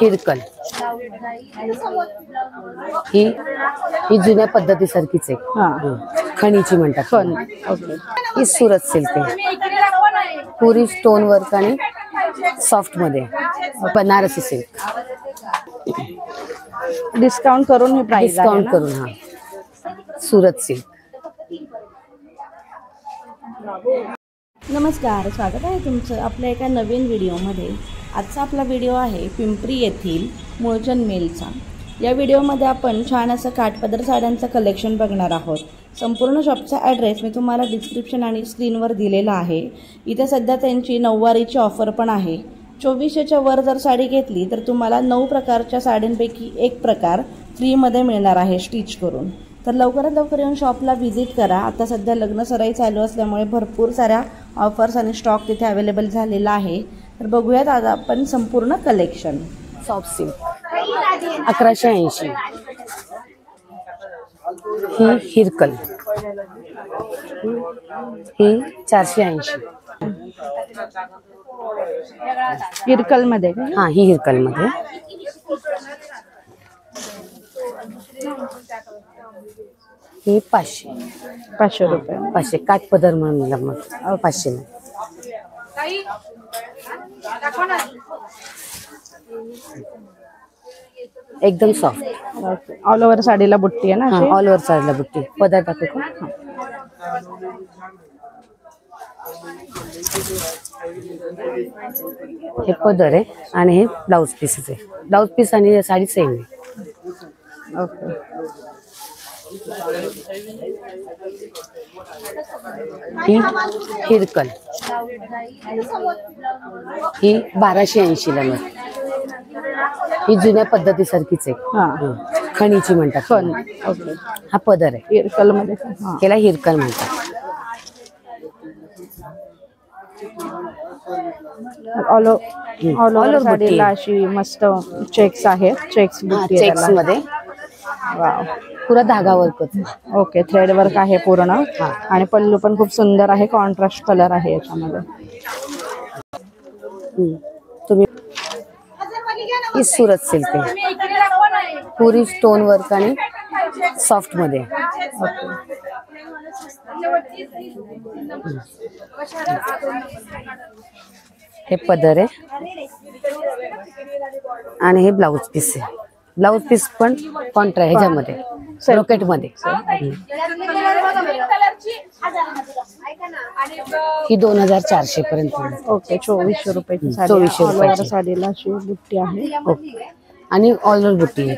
हिरकल ही जुन्या पद्धतीसारखीच आहे, खणीची म्हणतात. ही सुरत सिल्क आहे, पुरी स्टोन वर्क आणि सॉफ्ट मध्ये, बनारसी सिल्क. डिस्काउंट करून ही प्राइस, डिस्काउंट करून. हा सुरत सिल्क. नमस्कार, स्वागत आहे तुमचं आपल्या एका नवीन व्हिडिओमध्ये. आजचा आपला व्हिडिओ आहे पिंपरी येथील मुळचंद मिलचा. या व्हिडिओमध्ये आपण छान असं काठपदर साड्यांचं कलेक्शन बघणार आहोत. संपूर्ण शॉपचा ॲड्रेस मी तुम्हाला डिस्क्रिप्शन आणि स्क्रीनवर दिलेला आहे. इथे सध्या त्यांची नऊवारीची ऑफर पण आहे. 2400च्या वर जर साडी घेतली तर तुम्हाला 9 प्रकारच्या साड्यांपैकी एक प्रकार फ्रीमध्ये मिळणार आहे स्टिच करून. तर लवकरात लवकर येऊन शॉपला व्हिजिट करा. आता सध्या लग्न सराई चालू असल्यामुळे भरपूर साऱ्या ऑफर्स आणि स्टॉक तिथे अवेलेबल झालेला आहे. तर बघूयात आज आपण संपूर्ण कलेक्शन. Soft silk 1180. ही हिरकल ही 480. हिरकल मध्ये. हा, ही हिरकल मध्ये. ही 500 रुपये. 500 काठपदर म्हणून मग 500. एकदम सॉफ्ट. ऑल ओव्हर साडीला बुट्टी आहे ना. ऑल ओव्हर साडीला बुट्टी. पदर टाकू का? हे पदर आहे आणि हे ब्लाउज पीस आहे. ब्लाउज पीस आणि साडी सेम आहे. ओके. ही हिरकल ही 1280 ला मिळते. ही जुन्या पद्धतीसारखीच आहे, खणीची म्हणतात. ओके. हा पदर आहे हिरकल मध्ये. त्याला हिरकल म्हणतात. ऑल ओव्हर साडीला अशी मस्त चेक्स आहेत. चेक्स मध्ये वाव. पुरा धागा वर्क. ओके. थ्रेड वर्क आहे पूर्ण. आणि पल्लू पण खूप सुंदर आहे. कॉन्ट्रास्ट कलर आहे याच्यामध्ये. तुम्ही ही सुरत सिल्क आहे, पुरी स्टोन वर्क आणि सॉफ्ट मध्ये. हे पदर आहे आणि हे ब्लाउज पीस आहे. ब्लाउज पीस पण कॉन्ट्रा ह्याच्यामध्ये ब्रोकेट मध्ये. ही 2400 पर्यंत. ओके. 2400 रुपयाची साडी. 2400 रुपयाची साडीला अशी बुट्टी आहे. ओके. आणि ऑल ओव्हर बुट्टी आहे.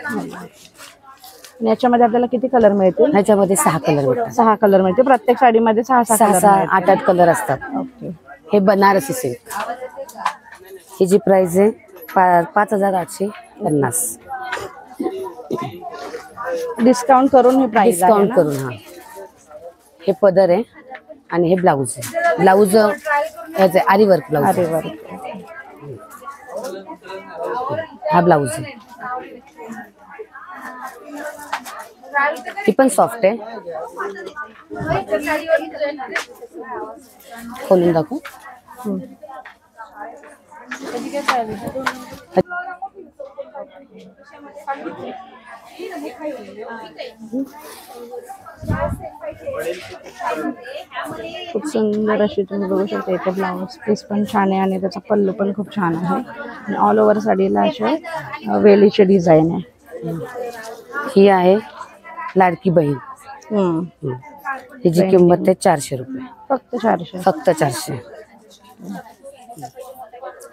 याच्यामध्ये आपल्याला किती कलर मिळतील? ह्याच्यामध्ये 6 कलर मिळतात. 6 कलर मिळते. प्रत्येक साडीमध्ये 6-6 8 कलर असतात. ओके. हे बनारसी सिल्क. ही जी प्राइस आहे 5850. डिस्काउंट करून ही प्राइस. डिस्काउंट करून. हा, हे पदर आहे आणि हे ब्लाउज आहे. ब्लाउज याचे आरी वर्क ब्लाउज. आरी वर्क. हा ब्लाउज आहे. ही पण सॉफ्ट आहे. खोलून दाखवू. खूप सुंदर अशी तुम्ही बघू शकता. इथे ब्लाउज पीस पण छान आहे आणि त्याचा पल्लू पण खूप छान आहे. आणि ऑल ओव्हर साडीला अशा वेलीची डिझाईन आहे. ही आहे लाडकी बहीण. हिची किंमत आहे 400 रुपये. फक्त 400. फक्त 400.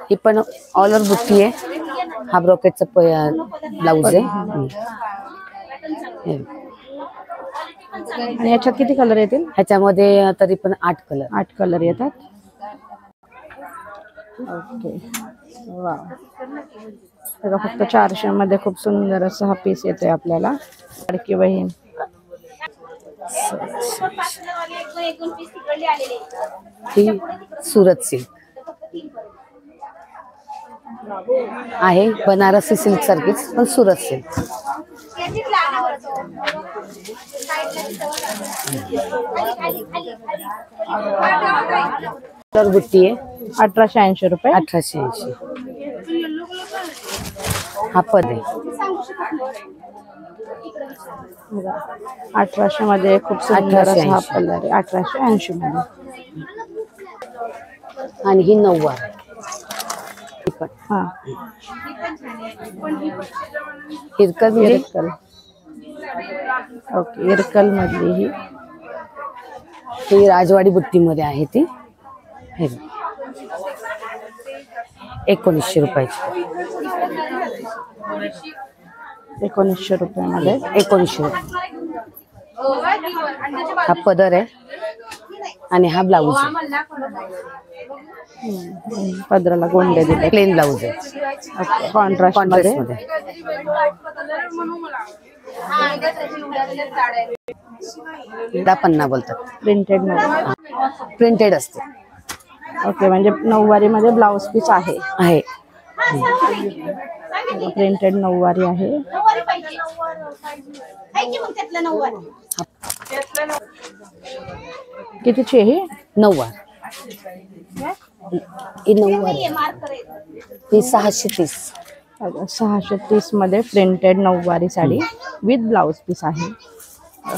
ही पण ऑल ओव्हर बुट्टी आहे. हा ब्रोकेटचा ब्लाउज आहे. आणि याच्यात किती कलर येतील? ह्याच्यामध्ये तरी पण 8 कलर येतात. ओके. वा. फक्त 400 मध्ये खूप सुंदर असा हा पीस येतोय आपल्याला. लाडकी बहीण. ही सुरत सिल्क आहे, बनारसी सिल्क सारखीच पण सुरत सिल्क. बुट्टी आहे 1880 रुपये. 1880. हा पद आहे. बघा 1800 मध्ये खूप सुंदर असा हा कलर आहे. 1880 मध्ये. आणि ही 9वार हा इरकल इरकल. ओके इरकल मधली ही राजवाडी बुट्टीमध्ये आहे ती. हे 1900 रुपयाची. 1900 रुपयामध्ये. 1900 रुपये. हा पदर आहे आणि हा ब्लाऊज आहे. पदराला गोंडे दिले. प्लेन ब्लाऊज आहे. कॉन्ट्रास्ट मध्ये. पन्ना बोलतात. प्रिंटेड मध्ये. प्रिंटेड असते. ओके म्हणजे 9वारी मध्ये ब्लाउज पीस आहे. प्रिंटेड 9वारी आहे. कितीची आहे? 9वार. ही 9वार. ही 630. 630 मध्ये प्रिंटेड 9वारी साडी विथ ब्लाउज पीस आहे.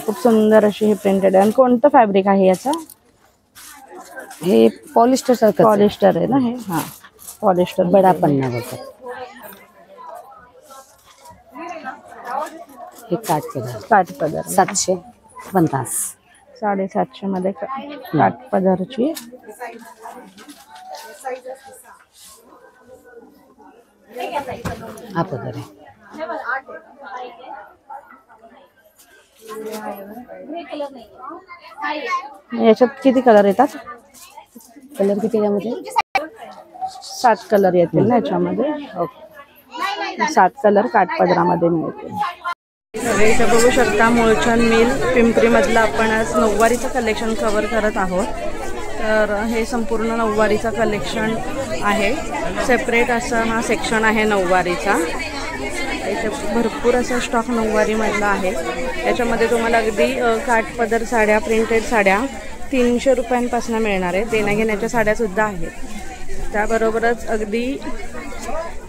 खूप सुंदर अशी हे प्रिंटेड आहे. आणि कोणतं फॅब्रिक आहे याचा? हे पॉलिस्टर सारखं. पॉलिस्टर आहे ना हे? हा पॉलिस्टर. बडा पन्ना बोलतात. हे काठ पदर 750. 750 मध्ये काठ पदरची. हा पदर आहे. याच्यात किती कलर येतात? कलर किती यामध्ये? 7 कलर येतील ना याच्यामध्ये. ओके 7 कलर काठपदरामध्ये मिळतील. इथे बघू शकता मुळचंद मिल पिंपरी मधलं आपण आज 9वारीचं कलेक्शन कव्हर करत आहोत. तर हे संपूर्ण 9वारीचं कलेक्शन आहे. सेपरेट असा हा सेक्शन आहे 9वारीचा. इथे भरपूर असा स्टॉक 9वारी मधला आहे. याच्यामध्ये तुम्हाला अगदी काठपदर साड्या, प्रिंटेड साड्या 300 रुपयांपासून मिळणार आहे. देण्याघेण्याच्या साड्या सुद्धा आहेत. त्याबरोबरच अगदी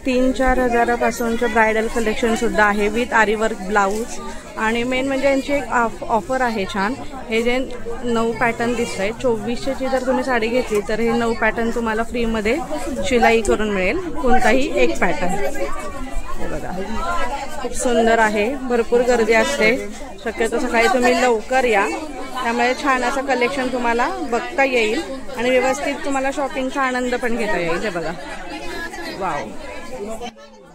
3-4 हजारापासूनचं ब्रायडल कलेक्शन सुद्धा आहे विथ आरीवर्क ब्लाऊज. आणि मेन म्हणजे यांची एक ऑफर आहे छान. हे जे 9 पॅटर्न दिसत आहे 2400ची जर तुम्ही साडी घेतली तर हे 9 पॅटर्न तुम्हाला फ्रीमध्ये शिलाई करून मिळेल. कोणताही एक पॅटर्न. हे बघा खूप सुंदर आहे. भरपूर गर्दी असते. शक्यतो सकाळी तुम्ही लवकर या. त्यामुळे छान असं कलेक्शन तुम्हाला बघता येईल आणि व्यवस्थित तुम्हाला शॉपिंगचा आनंद पण घेता येईल. हे बघा वाव.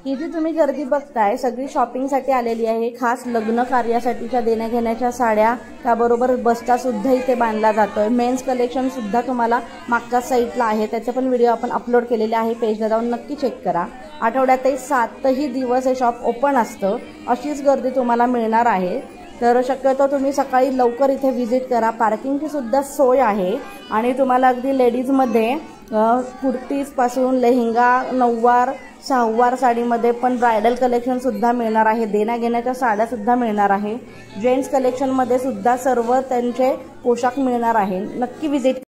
इथे तुम्ही गर्दी बघताय सगळी शॉपिंगसाठी आलेली आहे. खास लग्न कार्यासाठीच्या देण्याघेण्याच्या साड्या, त्याबरोबर बस्ता सुद्धा इथे बांधला जातोय. मेन्स कलेक्शन सुद्धा तुम्हाला मागच्या साईडला आहे. त्याचे पण व्हिडिओ आपण अपलोड केलेले आहे. पेजला जाऊन नक्की चेक करा. आठवड्यातही 7ही दिवस हे शॉप ओपन असतं. अशीच गर्दी तुम्हाला मिळणार आहे. तर शक्यतो तुम्ही सकाळी लवकर इथे व्हिजिट करा. पार्किंगची सुद्धा सोय आहे. आणि तुम्हाला अगदी लेडीजमध्ये कुर्तीजपासून लेहंगा, 9वार, 6वार साडीमध्ये पण ब्रायडल कलेक्शन सुद्धा मिळणार आहे. देण्याघेण्याच्या साड्या सुद्धा मिळणार आहे. जेंट्स कलेक्शनमध्ये सुद्धा सर्व त्यांचे पोशाख मिळणार आहे. नक्की व्हिजिट